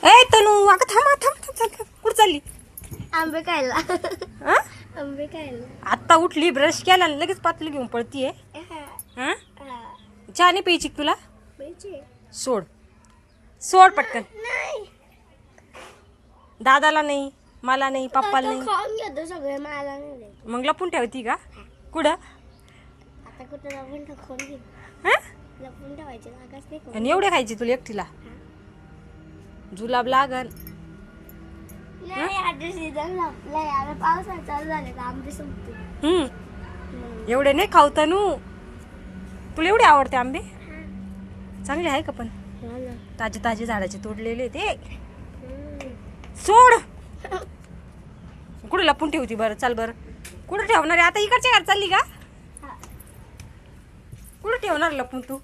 ए तनू अगं थांब थांब थांब थांब थांब. कुठं चालली? आंबे खायला. हा? आंबे खायला. आत्ता उठली ब्रश केला आणि लगेच पातळी घेऊन पळतीये. हा? चहा नाही प्यायची का तुला? सोड सोड पटकन. नाही. दादाला नाही, मला नाही, पप्पाला नाही. खाऊन घेतो सगळे, मला नाही द्यायचे. मग लपून ठेवती का? कुठं? आता कुठं लपून खाऊन घेऊ. हा? लपून ठेवायचे जागाच नाही कोण. आणि एवढे खायची तुला एकटीला? जुलाब लागल. नाही आता सीझन संपलाय, आता पावसाळा चालू झाले का आंबे संपते. एवढे नाही खाऊ तनू. तुला एवढे आवडते आंबे? चांगले आहे का पण? ताजे ताजे झाडाचे तोडलेले ते. सोड. कुठे लपून ठेवती बरं? चाल बरं. कुठे ठेवणार आहे आता? इकडच्या घर चालली का? कुठे ठेवणार लपून तू?